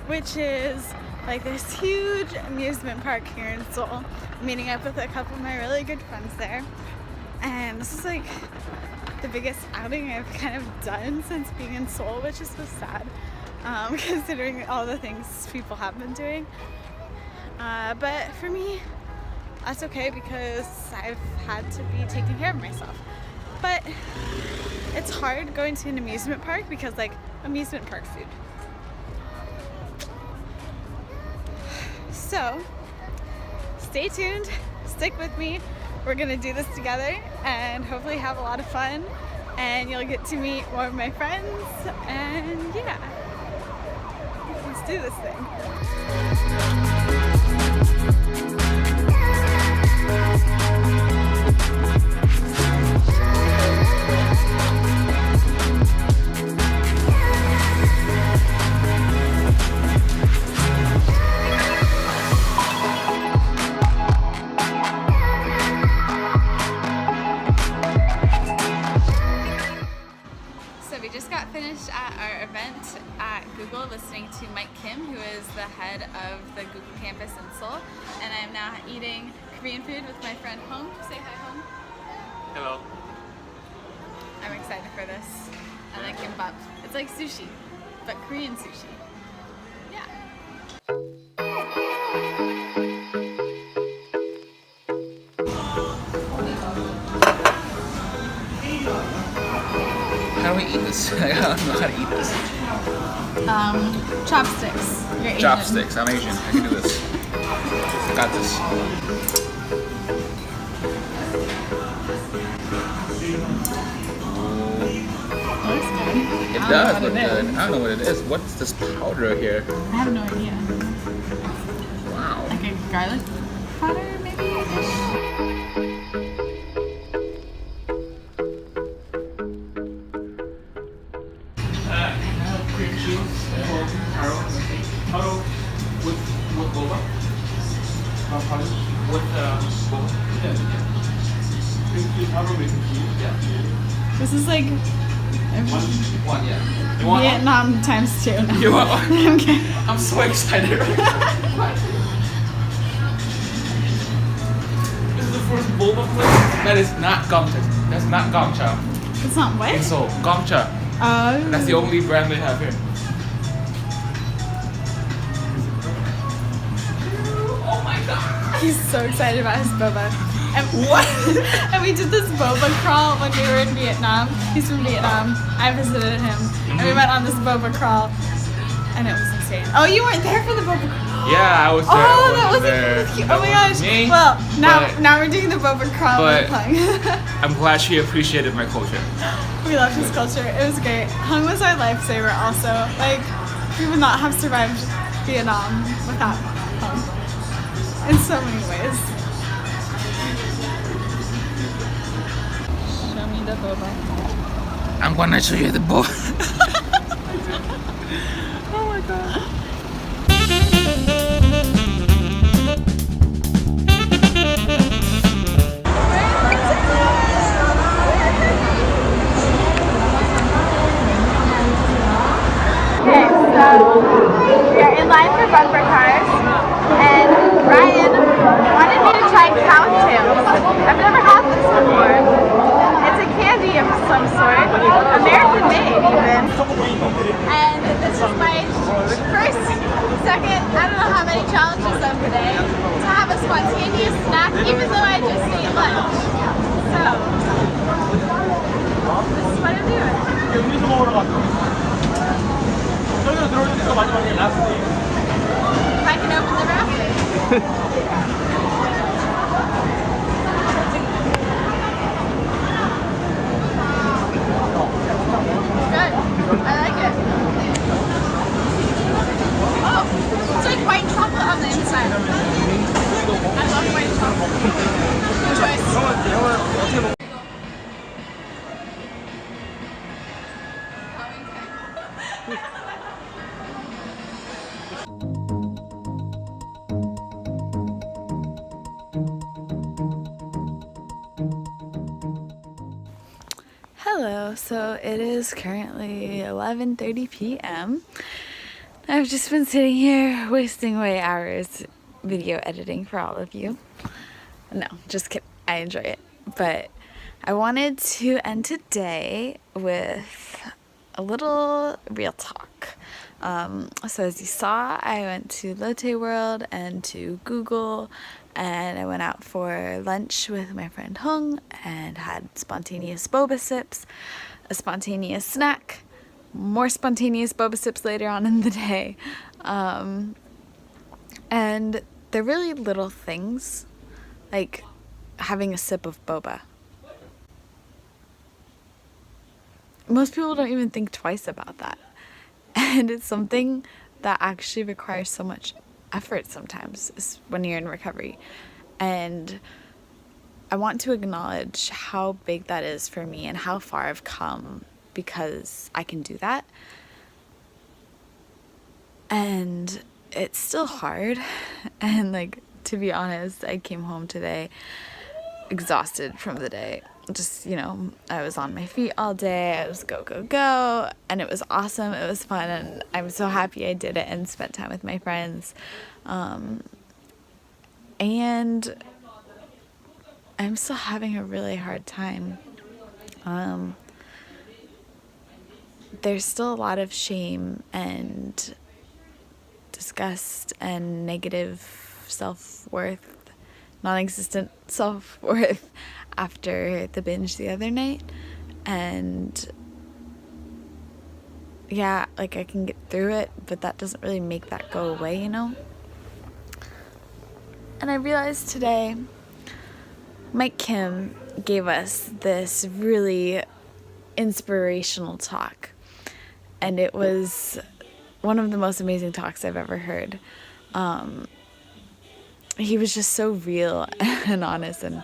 which is like this huge amusement park here in Seoul. I'm meeting up with a couple of my really good friends there. And this is like the biggest outing I've kind of done since being in Seoul, which is so sad, considering all the things people have been doing. But for me, that's okay because I've had to be taking care of myself. But it's hard going to an amusement park because like amusement park food. So stay tuned, stick with me. We're gonna do this together and hopefully have a lot of fun, and you'll get to meet more of my friends, and yeah, let's do this thing. At our event at Google listening to Mike Kim, who is the head of the Google campus in Seoul, and I'm now eating Korean food with my friend Hong. Say hi, Hong. Hello. I'm excited for this. I like kimbap. It's like sushi, but Korean sushi. Yeah. How do we eat this? I don't know how to eat this. Chopsticks. You're Asian. Chopsticks. I'm Asian. I can do this. I got this. Looks good. It does look good. I don't know what it is. What's this powder here? I have no idea. Wow. Like a garlic powder, maybe? Cream cheese for taro with boba. With boba. Yeah. Cream cheese taro with cheese. Yeah. This is like One, yeah. You want Vietnam times 2 now. You want one? Okay. I'm so excited right now. This is the first boba place that is not Gongcha. That's not Gongcha. It's not what? In Seoul, Gongcha. Oh. That's the only brand they have here. Oh my god! He's so excited about his boba. And What? and we did this boba crawl when we were in Vietnam. He's from Vietnam. I visited him. And we went on this boba crawl. And it was insane. Oh, you weren't there for the boba crawl? Yeah, I was there. Oh, that wasn't there. cute. That Oh my gosh. wasn't me, Well, but now we're doing the boba crawl but- with Hung. I'm glad she appreciated my culture. We loved his culture. It was great. Hung was our lifesaver also. Like, we would not have survived Vietnam without Hung. In so many ways. Show me the boba. I'm gonna show you the boba. Oh my god. Okay, so we're in line for bumper cars, and Ryan wanted me to try cow-tails. I've never had this before. It's a candy of some sort, American made even. And this is my first, second, I don't know how many challenges of the day, to have a spontaneous snack even though I just ate lunch. So, this is what I'm doing. I can open the wrap. Good. I like it. Oh, it's like white chocolate on the inside. I love white chocolate. Good choice. Hello, so it is currently 11:30 p.m. I've just been sitting here wasting away hours video editing for all of you. No, just kidding. I enjoy it. But I wanted to end today with a little real talk. So as you saw, I went to Lotte World and to Google, and I went out for lunch with my friend Hung and had spontaneous boba sips, a spontaneous snack, more spontaneous boba sips later on in the day. And they're really little things, like having a sip of boba. Most people don't even think twice about that. And it's something that actually requires so much effort sometimes when you're in recovery. And I want to acknowledge how big that is for me and how far I've come because I can do that. And it's still hard. And like, to be honest, I came home today exhausted from the day. Just, you know, I was on my feet all day. I was go, go, go. And it was awesome. It was fun. And I'm so happy I did it and spent time with my friends. And I'm still having a really hard time. There's still a lot of shame and disgust and negative self-worth, non-existent self-worth after the binge the other night. And yeah, like I can get through it, but that doesn't really make that go away, you know? And I realized today Mike Kim gave us this really inspirational talk, and it was one of the most amazing talks I've ever heard. He was just so real and honest, and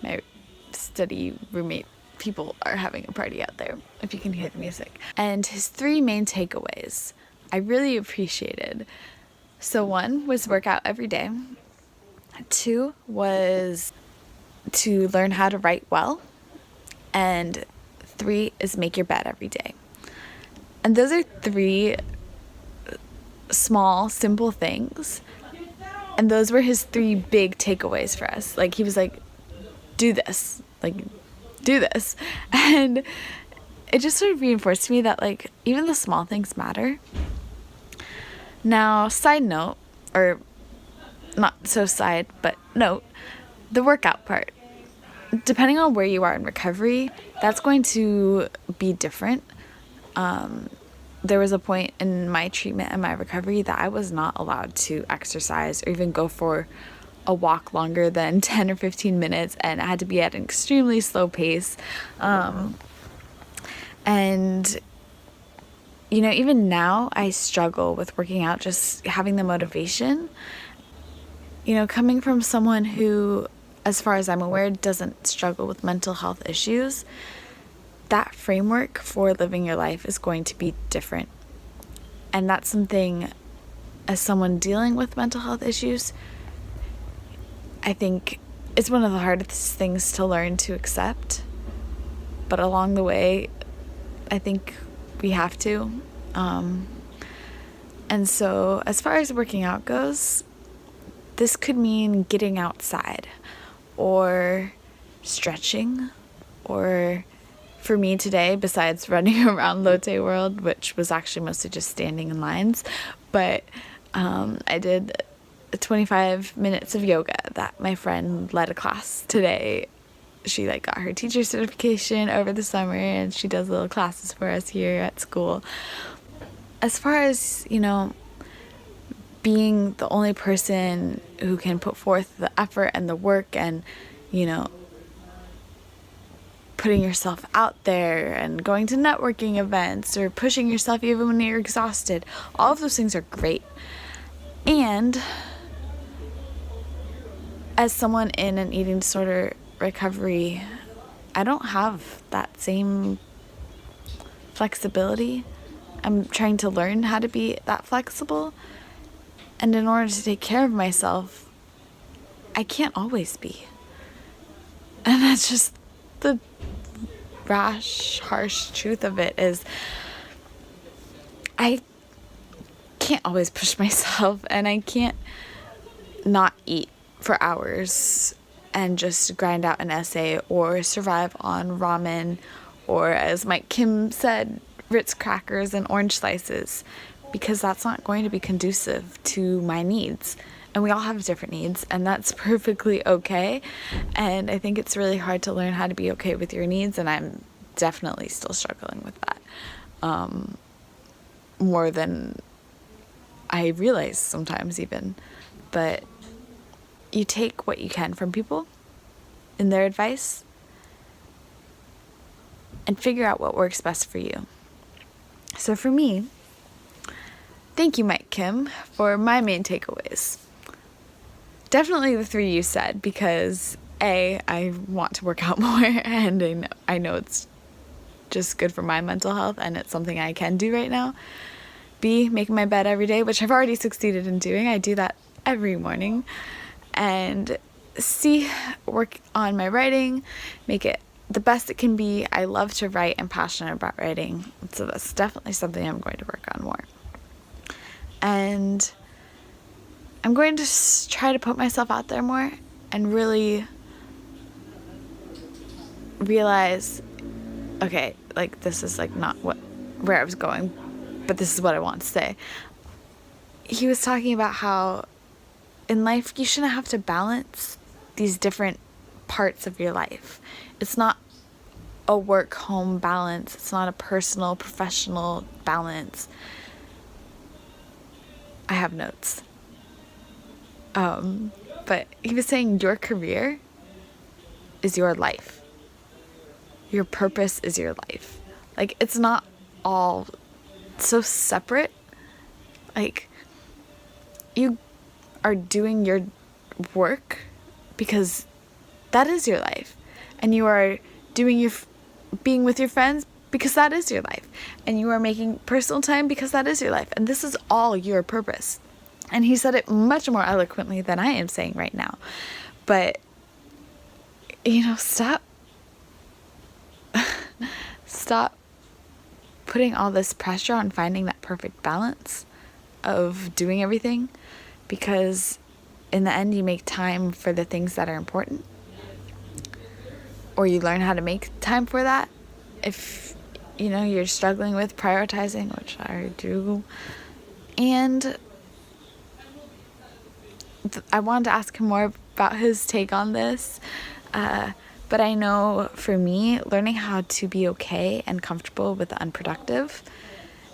my study roommate people are having a party out there, if you can hear the music. And his 3 main takeaways I really appreciated. So 1 was work out every day. 2 was to learn how to write well. And 3 is make your bed every day. And those are 3 small, simple things. And those were his 3 big takeaways for us. Like, he was like, do this. Like, do this. And it just sort of reinforced to me that, like, even the small things matter. Now, side note, or not so side, but note, the workout part. Depending on where you are in recovery, that's going to be different. There was a point in my treatment and my recovery that I was not allowed to exercise or even go for a walk longer than 10 or 15 minutes, and I had to be at an extremely slow pace. And you know, even now I struggle with working out, just having the motivation. You know, coming from someone who, as far as I'm aware, doesn't struggle with mental health issues, that framework for living your life is going to be different. And that's something, as someone dealing with mental health issues, I think it's one of the hardest things to learn to accept. But along the way, I think we have to. And so as far as working out goes, this could mean getting outside or stretching, or for me today, besides running around Lotte World, which was actually mostly just standing in lines, but I did 25 minutes of yoga that my friend led a class today. She like got her teacher certification over the summer, and she does little classes for us here at school. As far as, you know, being the only person who can put forth the effort and the work and, you know, putting yourself out there and going to networking events or pushing yourself even when you're exhausted, all of those things are great. And as someone in an eating disorder recovery, I don't have that same flexibility. I'm trying to learn how to be that flexible. And in order to take care of myself, I can't always be. And that's just the rash, harsh truth of it, is I can't always push myself, and I can't not eat for hours and just grind out an essay or survive on ramen or, as Mike Kim said, Ritz crackers and orange slices, because that's not going to be conducive to my needs. And we all have different needs, and that's perfectly okay. And I think it's really hard to learn how to be okay with your needs, and I'm definitely still struggling with that. More than I realize sometimes even. But you take what you can from people in their advice and figure out what works best for you. So for me, thank you, Mike Kim, for my main takeaways. Definitely the 3 you said, because A, I want to work out more, and I know it's just good for my mental health, and it's something I can do right now. B, making my bed every day, which I've already succeeded in doing. I do that every morning. And C, work on my writing, make it the best it can be. I love to write. I'm passionate about writing, so that's definitely something I'm going to work on more. And I'm going to try to put myself out there more and really realize, okay, like, this is like not where I was going, but this is what I want to say. He was talking about how in life you shouldn't have to balance these different parts of your life. It's not a work-home balance. It's not a personal, professional balance. I have notes. But he was saying your career is your life. Your purpose is your life. Like, it's not all so separate. Like, you are doing your work because that is your life, and you are doing being with your friends because that is your life, and you are making personal time because that is your life, and this is all your purpose. And he said it much more eloquently than I am saying right now. But, stop putting all this pressure on finding that perfect balance of doing everything, because in the end you make time for the things that are important, or you learn how to make time for that if you're struggling with prioritizing, which I do. And I wanted to ask him more about his take on this, but I know for me, learning how to be okay and comfortable with the unproductive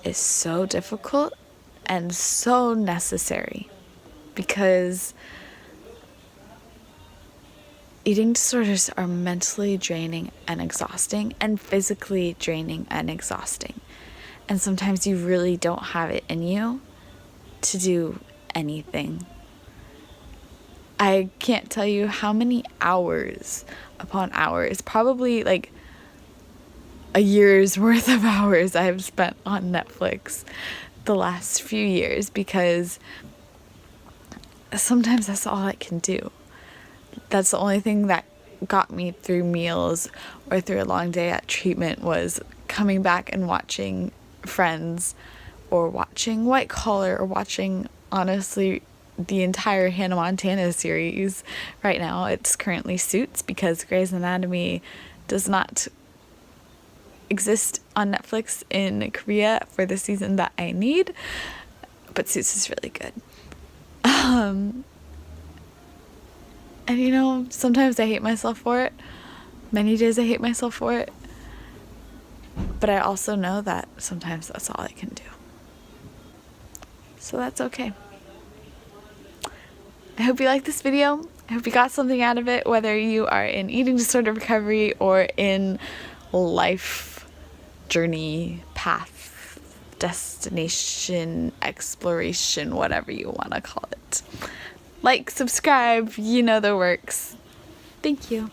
is so difficult and so necessary, because eating disorders are mentally draining and exhausting, and physically draining and exhausting. And sometimes you really don't have it in you to do anything. I can't tell you how many hours upon hours, probably like a year's worth of hours I have spent on Netflix the last few years, because sometimes that's all I can do. That's the only thing that got me through meals or through a long day at treatment, was coming back and watching Friends, or watching White Collar, or watching, honestly, the entire Hannah Montana series. Right now it's currently Suits, because Grey's Anatomy does not exist on Netflix in Korea for the season that I need, but Suits is really good. And sometimes I hate myself for it. Many days I hate myself for it. But I also know that sometimes that's all I can do. So that's okay. I hope you liked this video. I hope you got something out of it, whether you are in eating disorder recovery or in life journey, path, destination, exploration, whatever you want to call it. Like, subscribe, the works. Thank you.